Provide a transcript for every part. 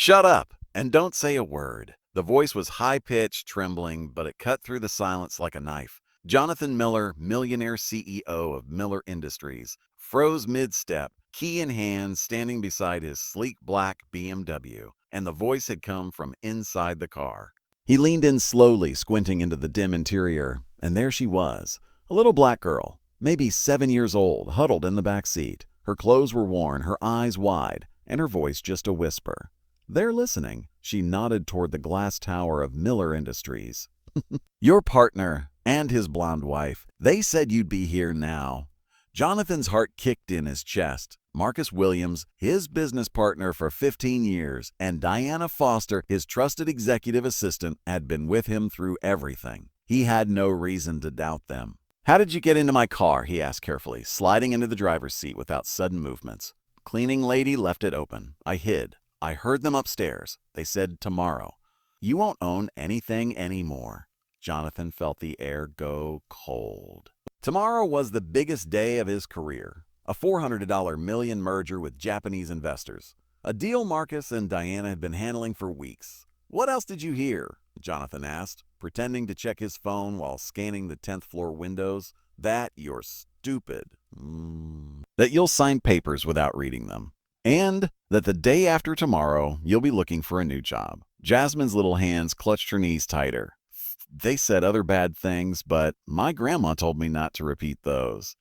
Shut up and don't say a word. The voice was high-pitched, trembling, but it cut through the silence like a knife. Jonathan Miller, millionaire CEO of Miller Industries, froze mid-step, key in hand, standing beside his sleek black BMW, and the voice had come from inside the car. He leaned in slowly, squinting into the dim interior, and there she was, a little black girl, maybe 7 years old, huddled in the back seat. Her clothes were worn, her eyes wide, and her voice just a whisper. "They're listening." She nodded toward the glass tower of Miller Industries. "Your partner and his blonde wife, they said you'd be here now." Jonathan's heart kicked in his chest. Marcus Williams, his business partner for 15 years, and Diana Foster, his trusted executive assistant, had been with him through everything. He had no reason to doubt them. "How did you get into my car?" he asked carefully, sliding into the driver's seat without sudden movements. "Cleaning lady left it open. I hid. I heard them upstairs. They said tomorrow. You won't own anything anymore." Jonathan felt the air go cold. Tomorrow was the biggest day of his career. A $400 million merger with Japanese investors. A deal Marcus and Diana had been handling for weeks. "What else did you hear?" Jonathan asked, pretending to check his phone while scanning the 10th floor windows. "That you're stupid. That you'll sign papers without reading them. And that the day after tomorrow, you'll be looking for a new job." Jasmine's little hands clutched her knees tighter. "They said other bad things, but my grandma told me not to repeat those."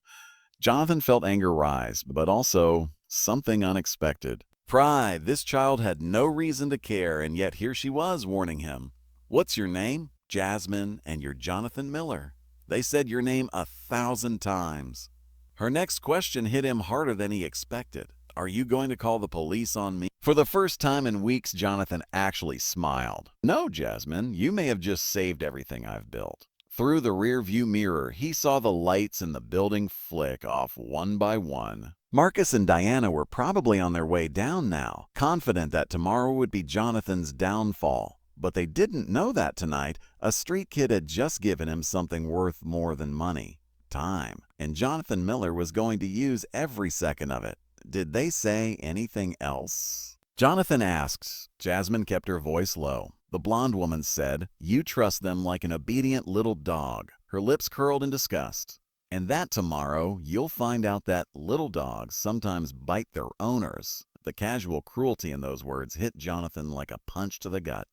Jonathan felt anger rise, but also something unexpected. Pride. This child had no reason to care, and yet here she was warning him. "What's your name?" "Jasmine, and you're Jonathan Miller. They said your name 1,000 times." Her next question hit him harder than he expected. "Are you going to call the police on me?" For the first time in weeks, Jonathan actually smiled. "No, Jasmine, you may have just saved everything I've built." Through the rear-view mirror, he saw the lights in the building flick off one by one. Marcus and Diana were probably on their way down now, confident that tomorrow would be Jonathan's downfall. But they didn't know that tonight a street kid had just given him something worth more than money: time. And Jonathan Miller was going to use every second of it. Did they say anything else? Jonathan asked. Jasmine kept her voice low. The blonde woman said, "You trust them like an obedient little dog." Her lips curled in disgust. "And that tomorrow, you'll find out that little dogs sometimes bite their owners." The casual cruelty in those words hit Jonathan like a punch to the gut.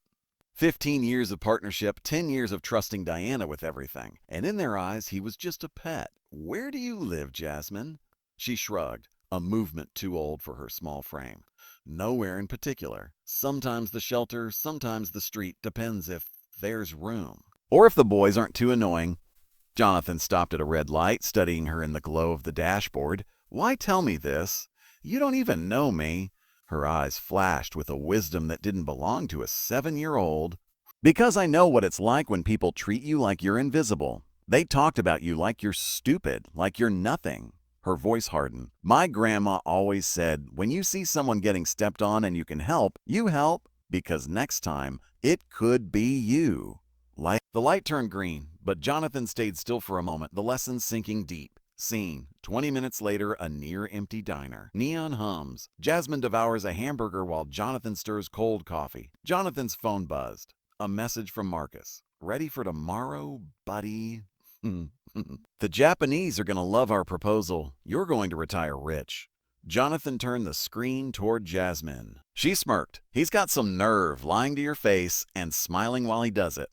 15 years of partnership, 10 years of trusting Diana with everything. And in their eyes, he was just a pet. "Where do you live, Jasmine?" She shrugged, a movement too old for her small frame. "Nowhere in particular. Sometimes the shelter, sometimes the street. Depends if there's room. Or if the boys aren't too annoying." Jonathan stopped at a red light, studying her in the glow of the dashboard. "Why tell me this? You don't even know me." Her eyes flashed with a wisdom that didn't belong to a 7-year-old. "Because I know what it's like when people treat you like you're invisible. They talked about you like you're stupid, like you're nothing." Her voice hardened. "My grandma always said, when you see someone getting stepped on and you can help, you help, because next time it could be you." The light turned green, but Jonathan stayed still for a moment, the lesson sinking deep. Scene. 20 minutes later, a near-empty diner. Neon hums. Jasmine devours a hamburger while Jonathan stirs cold coffee. Jonathan's phone buzzed. A message from Marcus. "Ready for tomorrow, buddy?" "The Japanese are going to love our proposal. You're going to retire rich." Jonathan turned the screen toward Jasmine. She smirked. "He's got some nerve, lying to your face and smiling while he does it."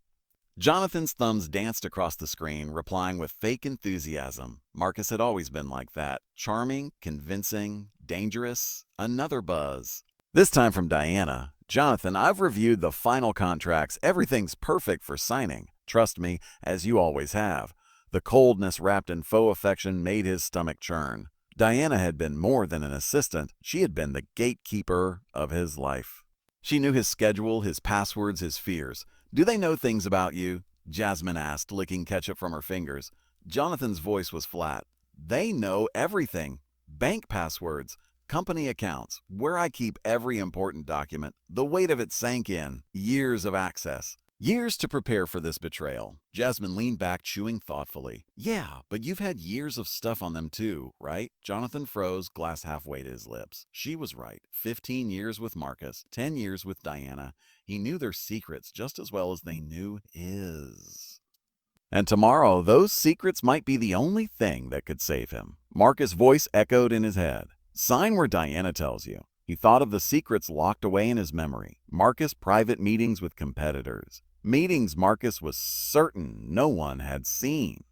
Jonathan's thumbs danced across the screen, replying with fake enthusiasm. Marcus had always been like that. Charming, convincing, dangerous. Another buzz. This time from Diana. "Jonathan, I've reviewed the final contracts. Everything's perfect for signing. Trust me, as you always have." The coldness wrapped in faux affection made his stomach churn. Diana had been more than an assistant. She had been the gatekeeper of his life. She knew his schedule, his passwords, his fears. "Do they know things about you?" Jasmine asked, licking ketchup from her fingers. Jonathan's voice was flat. "They know everything. Bank passwords, company accounts, where I keep every important document." The weight of it sank in. Years of access. Years to prepare for this betrayal. Jasmine leaned back, chewing thoughtfully. Yeah, but you've had years of stuff on them too, right? Jonathan froze, glass halfway to his lips. She was right. 15 years with Marcus, 10 years with Diana. He knew their secrets just as well as they knew his. And tomorrow, those secrets might be the only thing that could save him. Marcus' voice echoed in his head. Sign where Diana tells you. He thought of the secrets locked away in his memory. Marcus' private meetings with competitors. Meetings Marcus was certain no one had seen.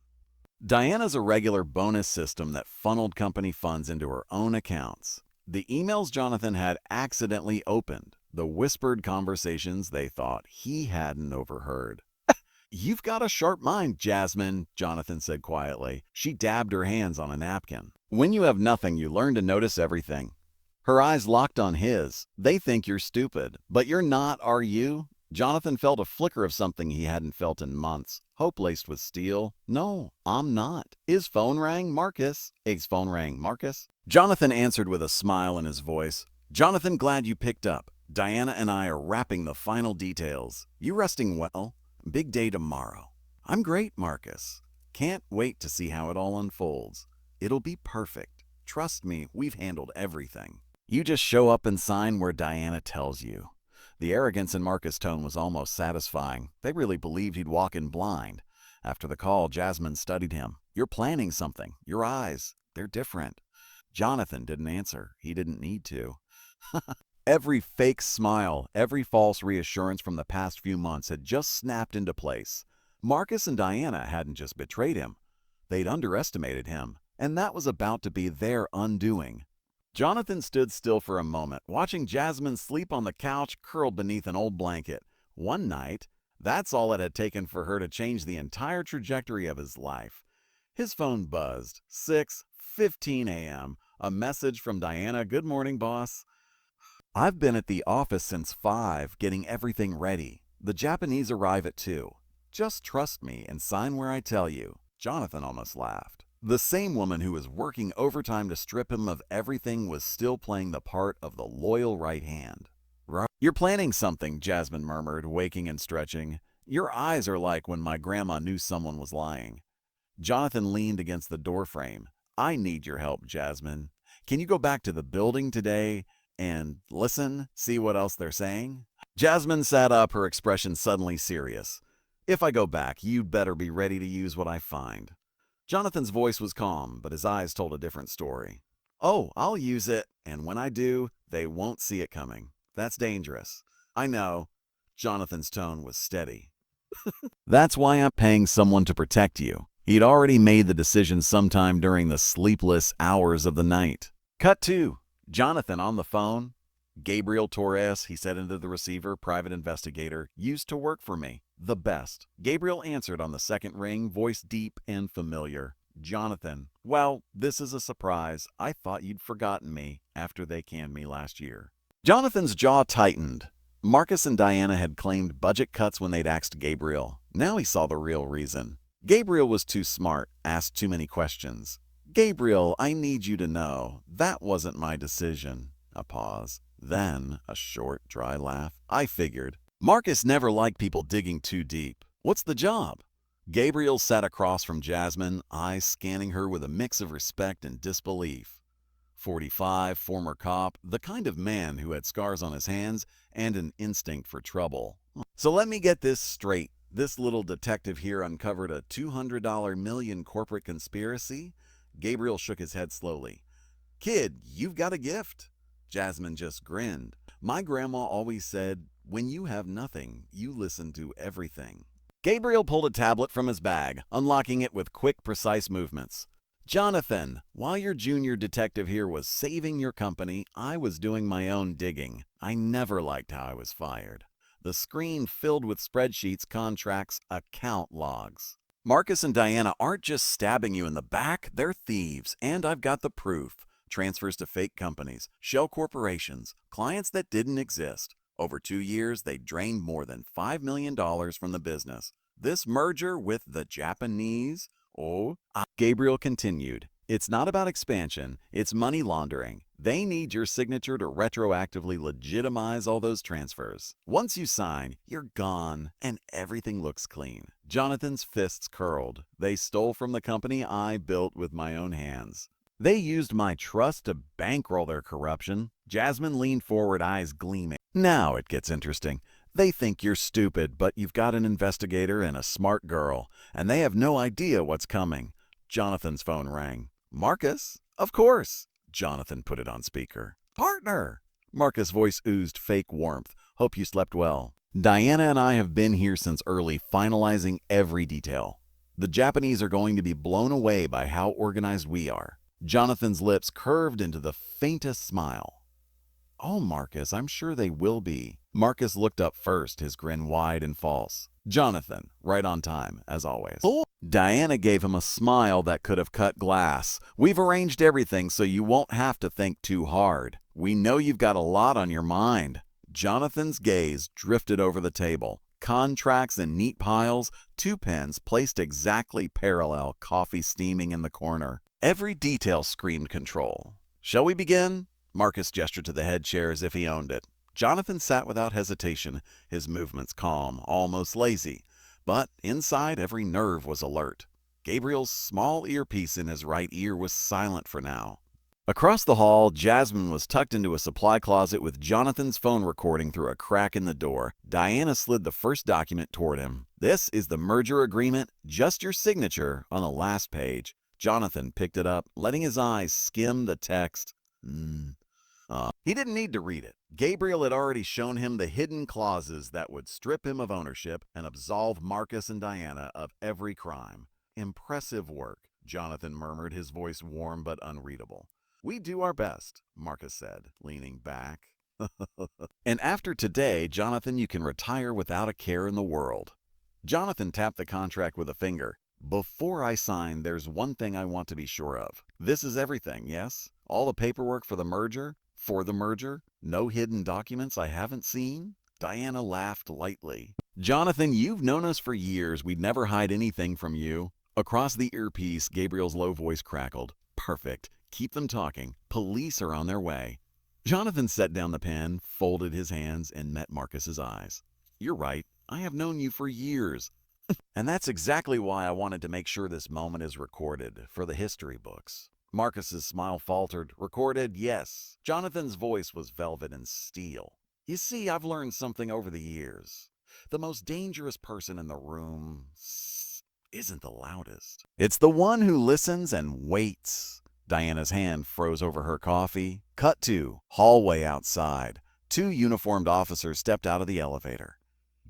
Diana's a regular bonus system that funneled company funds into her own accounts. The emails Jonathan had accidentally opened. The whispered conversations they thought he hadn't overheard. You've got a sharp mind, Jasmine, Jonathan said quietly. She dabbed her hands on a napkin. When you have nothing, you learn to notice everything. Her eyes locked on his. They think you're stupid, but you're not, are you? Jonathan felt a flicker of something he hadn't felt in months. Hope laced with steel. No, I'm not. His phone rang, Marcus. His phone rang, Marcus. Jonathan answered with a smile in his voice. Jonathan, glad you picked up. Diana and I are wrapping the final details. You resting well? Big day tomorrow. I'm great, Marcus. Can't wait to see how it all unfolds. It'll be perfect. Trust me, we've handled everything. You just show up and sign where Diana tells you. The arrogance in Marcus' tone was almost satisfying. They really believed he'd walk in blind. After the call, Jasmine studied him. You're planning something. Your eyes, they're different. Jonathan didn't answer. He didn't need to. Every fake smile, every false reassurance from the past few months had just snapped into place. Marcus and Diana hadn't just betrayed him. They'd underestimated him, and that was about to be their undoing. Jonathan stood still for a moment, watching Jasmine sleep on the couch curled beneath an old blanket. One night, that's all it had taken for her to change the entire trajectory of his life. His phone buzzed. 6:15 a.m. A message from Diana. Good morning, boss. I've been at the office since 5, getting everything ready. The Japanese arrive at 2. Just trust me and sign where I tell you. Jonathan almost laughed. The same woman who was working overtime to strip him of everything was still playing the part of the loyal right hand. You're planning something, Jasmine murmured, waking and stretching. Your eyes are like when my grandma knew someone was lying. Jonathan leaned against the doorframe. I need your help, Jasmine. Can you go back to the building today and listen, see what else they're saying? Jasmine sat up, her expression suddenly serious. If I go back, you'd better be ready to use what I find. Jonathan's voice was calm, but his eyes told a different story. Oh, I'll use it, and when I do, they won't see it coming. That's dangerous. I know. Jonathan's tone was steady. That's why I'm paying someone to protect you. He'd already made the decision sometime during the sleepless hours of the night. Cut 2. Jonathan on the phone. Gabriel Torres, he said into the receiver, private investigator, used to work for me. The best. Gabriel answered on the second ring, voice deep and familiar. Jonathan, well, this is a surprise. I thought you'd forgotten me after they canned me last year. Jonathan's jaw tightened. Marcus and Diana had claimed budget cuts when they'd asked Gabriel. Now he saw the real reason. Gabriel was too smart, asked too many questions. Gabriel, I need you to know, that wasn't my decision. A pause. Then a short, dry laugh. I figured. Marcus never liked people digging too deep. What's the job? Gabriel sat across from Jasmine, eyes scanning her with a mix of respect and disbelief. 45, former cop, the kind of man who had scars on his hands and an instinct for trouble. So let me get this straight. This little detective here uncovered a $200 million corporate conspiracy? Gabriel shook his head slowly. Kid, you've got a gift. Jasmine just grinned. My grandma always said, when you have nothing, you listen to everything. Gabriel pulled a tablet from his bag, unlocking it with quick, precise movements. Jonathan, while your junior detective here was saving your company, I was doing my own digging. I never liked how I was fired. The screen filled with spreadsheets, contracts, account logs. Marcus and Diana aren't just stabbing you in the back, they're thieves, and I've got the proof. Transfers to fake companies, shell corporations, clients that didn't exist. Over 2 years, they drained more than $5 million from the business. This merger with the Japanese? Gabriel continued. It's not about expansion, it's money laundering. They need your signature to retroactively legitimize all those transfers. Once you sign, you're gone, and everything looks clean. Jonathan's fists curled. They stole from the company I built with my own hands. They used my trust to bankroll their corruption. Jasmine leaned forward, eyes gleaming. Now it gets interesting. They think you're stupid, but you've got an investigator and a smart girl, and they have no idea what's coming. Jonathan's phone rang. Marcus? Of course. Jonathan put it on speaker. Partner! Marcus' voice oozed fake warmth. Hope you slept well. Diana and I have been here since early, finalizing every detail. The Japanese are going to be blown away by how organized we are. Jonathan's lips curved into the faintest smile. Oh, Marcus, I'm sure they will be. Marcus looked up first, his grin wide and false. Jonathan, right on time, as always. Oh. Diana gave him a smile that could have cut glass. We've arranged everything so you won't have to think too hard. We know you've got a lot on your mind. Jonathan's gaze drifted over the table. Contracts in neat piles, 2 pens placed exactly parallel, coffee steaming in the corner. Every detail screamed control. Shall we begin? Marcus gestured to the head chair as if he owned it. Jonathan sat without hesitation, his movements calm, almost lazy. But inside, every nerve was alert. Gabriel's small earpiece in his right ear was silent for now. Across the hall, Jasmine was tucked into a supply closet with Jonathan's phone recording through a crack in the door. Diana slid the first document toward him. This is the merger agreement, just your signature on the last page. Jonathan picked it up, letting his eyes skim the text. He didn't need to read it. Gabriel had already shown him the hidden clauses that would strip him of ownership and absolve Marcus and Diana of every crime. Impressive work, Jonathan murmured, his voice warm but unreadable. We do our best, Marcus said, leaning back. And after today, Jonathan, you can retire without a care in the world. Jonathan tapped the contract with a finger. Before I sign, there's one thing I want to be sure of. This is everything, yes? All the paperwork for the merger? For the merger? No hidden documents I haven't seen? Diana laughed lightly. Jonathan, you've known us for years. We'd never hide anything from you. Across the earpiece, Gabriel's low voice crackled. Perfect. Keep them talking. Police are on their way. Jonathan set down the pen, folded his hands, and met Marcus's eyes. You're right. I have known you for years. And that's exactly why I wanted to make sure this moment is recorded for the history books. Marcus's smile faltered. Recorded, yes. Jonathan's voice was velvet and steel. You see, I've learned something over the years. The most dangerous person in the room isn't the loudest. It's the one who listens and waits. Diana's hand froze over her coffee. Cut to hallway outside. 2 uniformed officers stepped out of the elevator.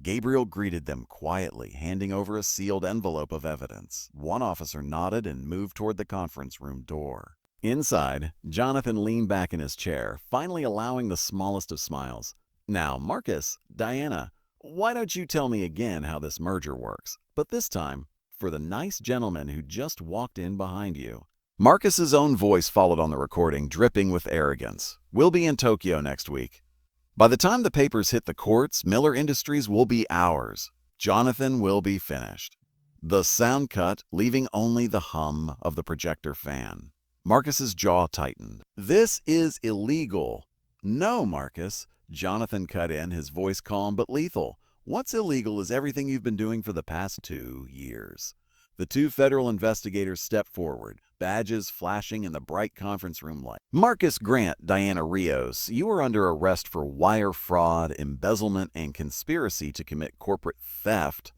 Gabriel greeted them quietly, handing over a sealed envelope of evidence. One officer nodded and moved toward the conference room door. Inside, Jonathan leaned back in his chair, finally allowing the smallest of smiles. Now, Marcus, Diana, why don't you tell me again how this merger works? But this time, for the nice gentleman who just walked in behind you. Marcus's own voice followed on the recording, dripping with arrogance. We'll be in Tokyo next week. By the time the papers hit the courts, Miller Industries will be ours. Jonathan will be finished. The sound cut, leaving only the hum of the projector fan. Marcus's jaw tightened. This is illegal. No, Marcus. Jonathan cut in, his voice calm but lethal. What's illegal is everything you've been doing for the past 2 years. The 2 federal investigators stepped forward, badges flashing in the bright conference room light. Marcus Grant, Diana Rios, you are under arrest for wire fraud, embezzlement, and conspiracy to commit corporate theft.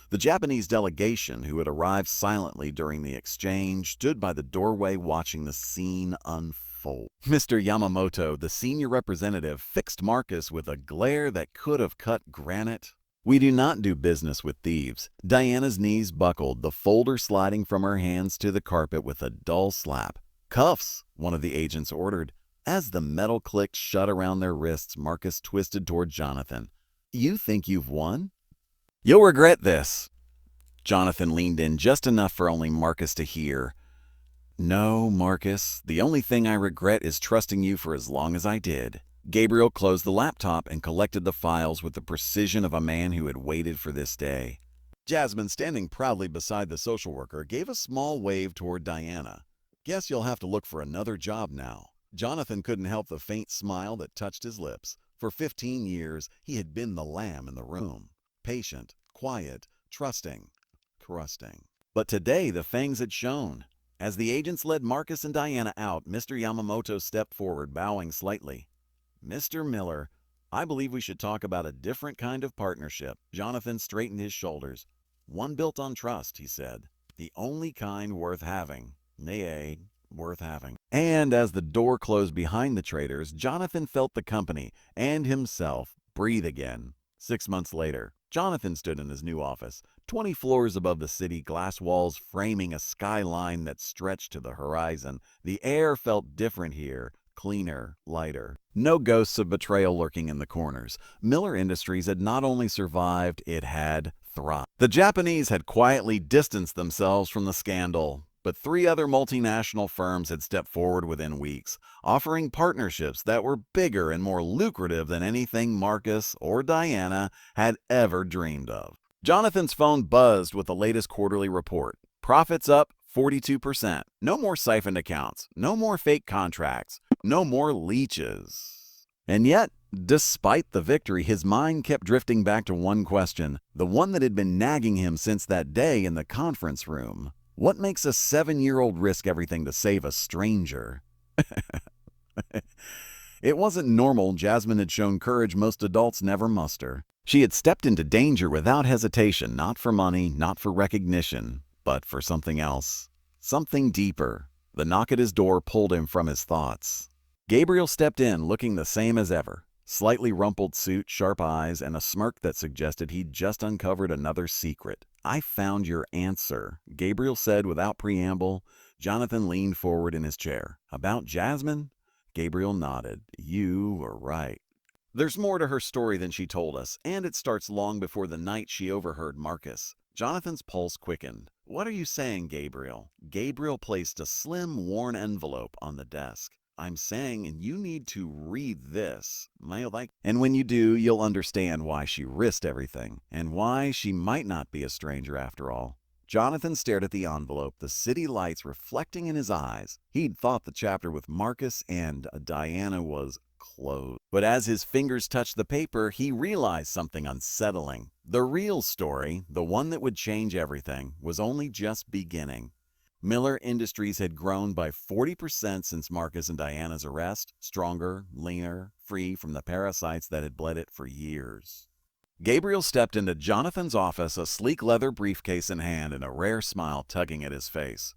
The Japanese delegation, who had arrived silently during the exchange, stood by the doorway watching the scene unfold. Mr. Yamamoto, the senior representative, fixed Marcus with a glare that could have cut granite. We do not do business with thieves. Diana's knees buckled, the folder sliding from her hands to the carpet with a dull slap. Cuffs, one of the agents ordered. As the metal clicked shut around their wrists, Marcus twisted toward Jonathan. You think you've won? You'll regret this. Jonathan leaned in just enough for only Marcus to hear. No, Marcus, the only thing I regret is trusting you for as long as I did. Gabriel closed the laptop and collected the files with the precision of a man who had waited for this day. Jasmine, standing proudly beside the social worker, gave a small wave toward Diana. Guess you'll have to look for another job now. Jonathan couldn't help the faint smile that touched his lips. For 15 years, he had been the lamb in the room. Patient, quiet, trusting. But today, the fangs had shown. As the agents led Marcus and Diana out, Mr. Yamamoto stepped forward, bowing slightly. "Mr. Miller, I believe we should talk about a different kind of partnership." Jonathan straightened his shoulders. "One built on trust," he said. "The only kind worth having. Nay, worth having." And as the door closed behind the traders, Jonathan felt the company and himself breathe again. 6 months later, Jonathan stood in his new office, 20 floors above the city, glass walls framing a skyline that stretched to the horizon. The air felt different here, cleaner, lighter. No ghosts of betrayal lurking in the corners. Miller Industries had not only survived, it had thrived. The Japanese had quietly distanced themselves from the scandal, but 3 other multinational firms had stepped forward within weeks, offering partnerships that were bigger and more lucrative than anything Marcus or Diana had ever dreamed of. Jonathan's phone buzzed with the latest quarterly report. Profits up 42%. No more siphoned accounts. No more fake contracts. No more leeches. And yet, despite the victory, his mind kept drifting back to one question, the one that had been nagging him since that day in the conference room. What makes a 7-year-old risk everything to save a stranger? It wasn't normal. Jasmine had shown courage most adults never muster. She had stepped into danger without hesitation, not for money, not for recognition, but for something else. Something deeper. The knock at his door pulled him from his thoughts. Gabriel stepped in, looking the same as ever. Slightly rumpled suit, sharp eyes, and a smirk that suggested he'd just uncovered another secret. "I found your answer," Gabriel said without preamble. Jonathan leaned forward in his chair. "About Jasmine?" Gabriel nodded. "You were right. There's more to her story than she told us, and it starts long before the night she overheard Marcus." Jonathan's pulse quickened. "What are you saying, Gabriel?" Gabriel placed a slim, worn envelope on the desk. "I'm saying, and you need to read this. And when you do, you'll understand why she risked everything, and why she might not be a stranger after all." Jonathan stared at the envelope, the city lights reflecting in his eyes. He'd thought the chapter with Marcus and Diana was closed. But as his fingers touched the paper, he realized something unsettling. The real story, the one that would change everything, was only just beginning. Miller Industries had grown by 40% since Marcus and Diana's arrest, stronger, leaner, free from the parasites that had bled it for years. Gabriel stepped into Jonathan's office, a sleek leather briefcase in hand and a rare smile tugging at his face.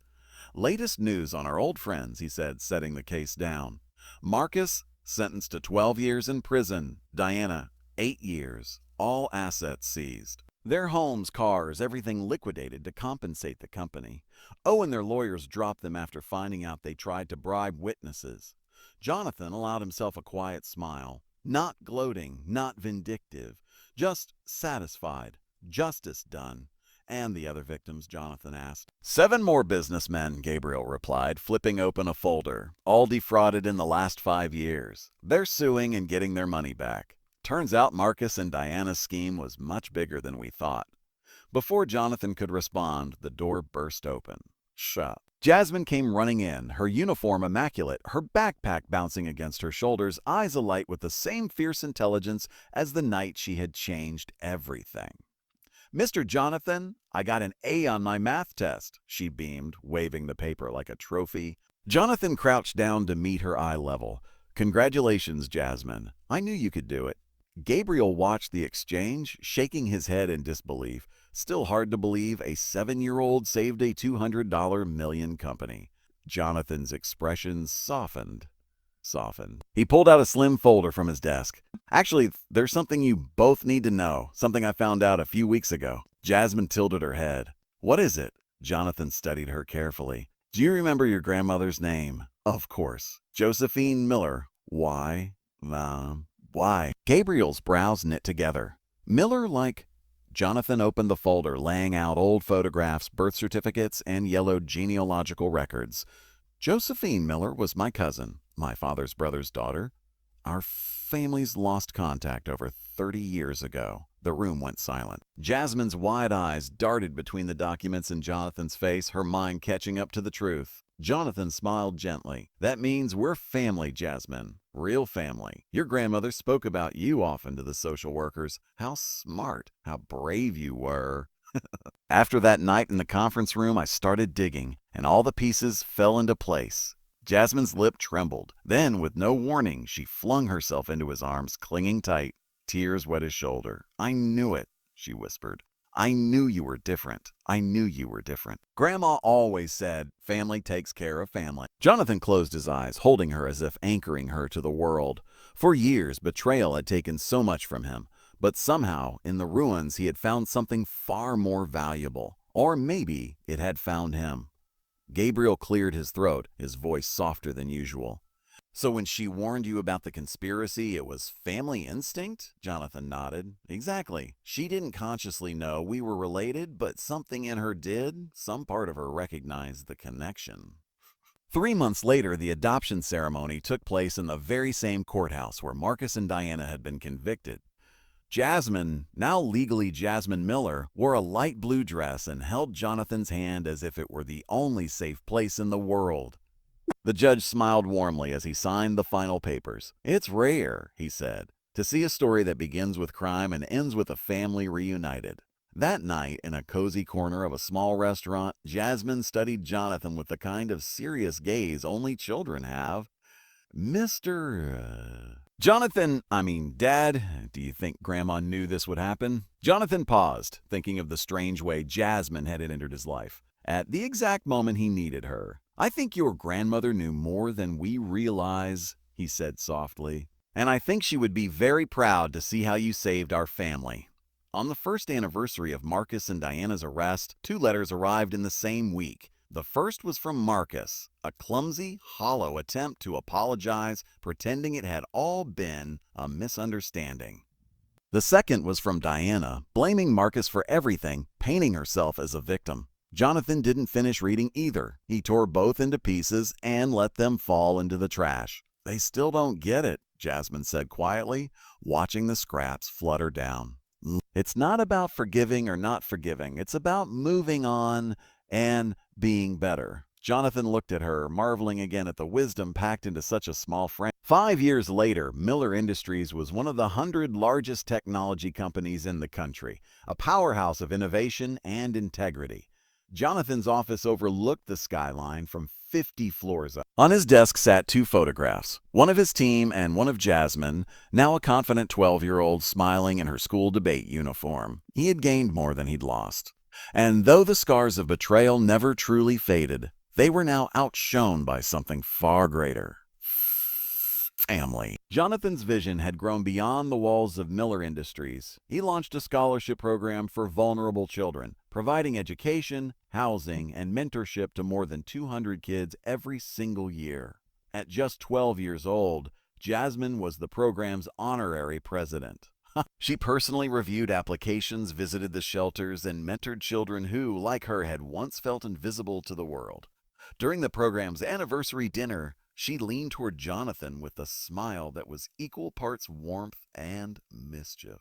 "Latest news on our old friends," he said, setting the case down. "Marcus, sentenced to 12 years in prison. Diana, 8 years. All assets seized. Their homes, cars, everything liquidated to compensate the company. Oh, and their lawyers dropped them after finding out they tried to bribe witnesses." Jonathan allowed himself a quiet smile. Not gloating, not vindictive, just satisfied. Justice done. "And the other victims?" Jonathan asked. 7 more businessmen," Gabriel replied, flipping open a folder. "All defrauded in the last 5 years. They're suing and getting their money back. Turns out Marcus and Diana's scheme was much bigger than we thought." Before Jonathan could respond, the door burst open. Shut. Jasmine came running in, her uniform immaculate, her backpack bouncing against her shoulders, eyes alight with the same fierce intelligence as the night she had changed everything. "Mr. Jonathan, I got an A on my math test," she beamed, waving the paper like a trophy. Jonathan crouched down to meet her eye level. "Congratulations, Jasmine. I knew you could do it." Gabriel watched the exchange, shaking his head in disbelief. Still hard to believe a 7-year-old saved a $200 million company. Jonathan's expression softened. He pulled out a slim folder from his desk. "Actually, there's something you both need to know, something I found out a few weeks ago." Jasmine tilted her head. "What is it?" Jonathan studied her carefully. "Do you remember your grandmother's name?" "Of course. Josephine Miller. Why? Why?" Gabriel's brows knit together. "Miller like—" Jonathan opened the folder, laying out old photographs, birth certificates, and yellowed genealogical records. "Josephine Miller was my cousin, my father's brother's daughter. Our families lost contact over 30 years ago." The room went silent. Jasmine's wide eyes darted between the documents in Jonathan's face, her mind catching up to the truth. Jonathan smiled gently. That means we're family, Jasmine. Real family. Your grandmother spoke about you often to the social workers. How smart, how brave you were. After that night in the conference room, I started digging, and all the pieces fell into place. Jasmine's lip trembled. Then, with no warning, she flung herself into his arms, clinging tight. Tears wet his shoulder. I knew it, she whispered. I knew you were different. I knew you were different. Grandma always said, family takes care of family. Jonathan closed his eyes, holding her as if anchoring her to the world. For years, betrayal had taken so much from him. But somehow, in the ruins, he had found something far more valuable. Or maybe it had found him. Gabriel cleared his throat, his voice softer than usual. So when she warned you about the conspiracy, it was family instinct? Jonathan nodded. Exactly. She didn't consciously know we were related, but something in her did. Some part of her recognized the connection. 3 months later, the adoption ceremony took place in the very same courthouse where Marcus and Diana had been convicted. Jasmine, now legally Jasmine Miller, wore a light blue dress and held Jonathan's hand as if it were the only safe place in the world. The judge smiled warmly as he signed the final papers. It's rare, he said, to see a story that begins with crime and ends with a family reunited. That night, in a cozy corner of a small restaurant, Jasmine studied Jonathan with the kind of serious gaze only children have. Dad, do you think Grandma knew this would happen? Jonathan paused, thinking of the strange way Jasmine had entered his life. At the exact moment he needed her. I think your grandmother knew more than we realize, he said softly. And I think she would be very proud to see how you saved our family. On the first anniversary of Marcus and Diana's arrest, 2 letters arrived in the same week. The first was from Marcus, a clumsy, hollow attempt to apologize, pretending it had all been a misunderstanding. The second was from Diana, blaming Marcus for everything, painting herself as a victim. Jonathan didn't finish reading either. He tore both into pieces and let them fall into the trash. They still don't get it, Jasmine said quietly, watching the scraps flutter down. It's not about forgiving or not forgiving. It's about moving on and being better. Jonathan looked at her, marveling again at the wisdom packed into such a small frame. 5 years later, Miller Industries was one of the 100 largest technology companies in the country, a powerhouse of innovation and integrity. Jonathan's office overlooked the skyline from 50 floors up. On his desk sat 2 photographs, one of his team and one of Jasmine, now a confident 12-year-old smiling in her school debate uniform. He had gained more than he'd lost. And though the scars of betrayal never truly faded, they were now outshone by something far greater. Family. Jonathan's vision had grown beyond the walls of Miller Industries. He launched a scholarship program for vulnerable children, providing education, housing, and mentorship to more than 200 kids every single year. At just 12 years old, Jasmine was the program's honorary president. She personally reviewed applications, visited the shelters, and mentored children who, like her, had once felt invisible to the world. During the program's anniversary dinner, she leaned toward Jonathan with a smile that was equal parts warmth and mischief.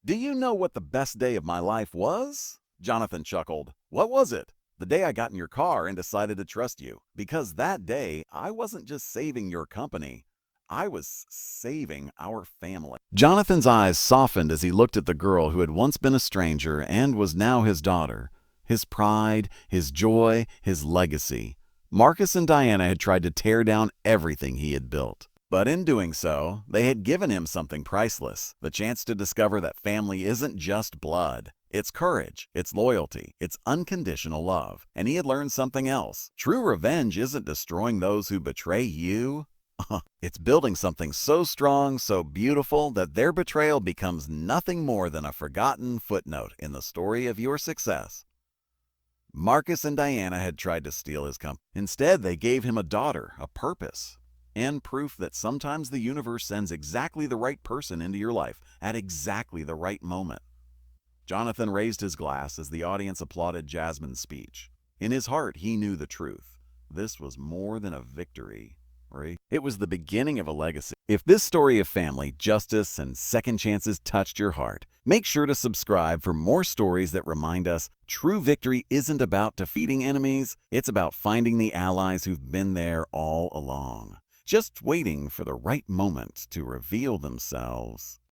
Do you know what the best day of my life was? Jonathan chuckled. What was it? The day I got in your car and decided to trust you. Because that day, I wasn't just saving your company. I was saving our family. Jonathan's eyes softened as he looked at the girl who had once been a stranger and was now his daughter. His pride, his joy, his legacy. Marcus and Diana had tried to tear down everything he had built. But in doing so, they had given him something priceless, the chance to discover that family isn't just blood. It's courage, it's loyalty, it's unconditional love. And he had learned something else. True revenge isn't destroying those who betray you. It's building something so strong, so beautiful, that their betrayal becomes nothing more than a forgotten footnote in the story of your success. Marcus and Diana had tried to steal his company. Instead, they gave him a daughter, a purpose, and proof that sometimes the universe sends exactly the right person into your life at exactly the right moment. Jonathan raised his glass as the audience applauded Jasmine's speech. In his heart, he knew the truth. This was more than a victory. It was the beginning of a legacy. If this story of family, justice, and second chances touched your heart, make sure to subscribe for more stories that remind us true victory isn't about defeating enemies, it's about finding the allies who've been there all along, just waiting for the right moment to reveal themselves.